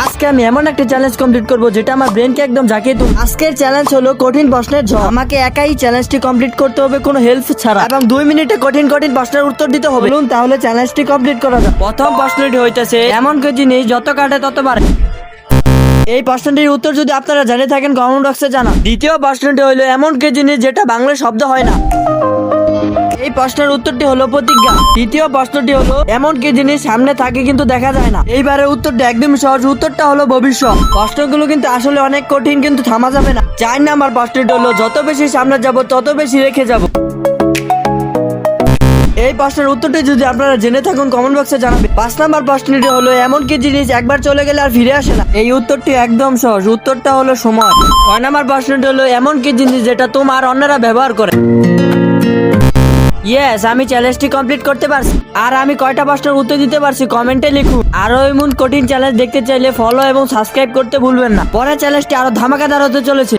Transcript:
আজকে আমি এমন একটা চ্যালেঞ্জ কমপ্লিট করব যেটা আমার ব্রেনকে একদম জাগিয়ে তুলবে। আজকের চ্যালেঞ্জ হলো কঠিন প্রশ্নের ঝড়। আমাকে একাই চ্যালেঞ্জটি কমপ্লিট করতে হবে কোনো হেল্প ছাড়া, এবং 2 মিনিটে কঠিন কঠিন প্রশ্নের উত্তর দিতে হবে। বলুন তাহলে চ্যালেঞ্জটি কমপ্লিট করা যাক। প্রথম প্রশ্নটি হইতেছে, এমন কোন জিনিস যত কাটে তত বাড়ে? এই প্রশ্নটির উত্তর যদি আপনারা জেনে থাকেন কমেন্ট বক্সে জানান। দ্বিতীয় প্রশ্নটি হলো, এমন কি জিনিস যেটা বাংলায় শব্দ হয় না? এই প্রশ্নের উত্তরটি হলো প্রতিজ্ঞা। তৃতীয় প্রশ্নটি হলো, এমন কি জিনিস সামনে থাকে কিন্তু দেখা যায় না? এইবারের উত্তরটা একদম সহজ, উত্তরটা হলো ভবিষ্যৎ। প্রশ্নগুলো কিন্তু আসলে অনেক কঠিন, কিন্তু থামা যাবে না। 4 নাম্বার প্রশ্নটি হলো, যত বেশি সামনে যাব তত বেশি রেখে যাব। এই প্রশ্নের উত্তরটি যদি আপনারা জেনে থাকুন কমেন্ট বক্সে জানাবেন। 5 নাম্বার প্রশ্নটি হলো, এমন কি জিনিস একবার চলে গেলে আর ফিরে আসে না? এই উত্তরটি একদম সহজ, উত্তরটা হলো সময়। 6 নাম্বার প্রশ্নটি হলো, এমন কি জিনিস যেটা তোমার অন্যরা ব্যবহার করে? ইয়েস, আমি চ্যালেঞ্জটি কমপ্লিট করতে পারছি। আর আমি কয়টা প্রশ্নের উত্তর দিতে পারছি কমেন্টে লিখুন। আরো এমন কঠিন চ্যালেঞ্জ দেখতে চাইলে ফলো এবং সাবস্ক্রাইব করতে ভুলবেন না। পরের চ্যালেঞ্জটি আরো ধামাকাদার হতে চলেছে।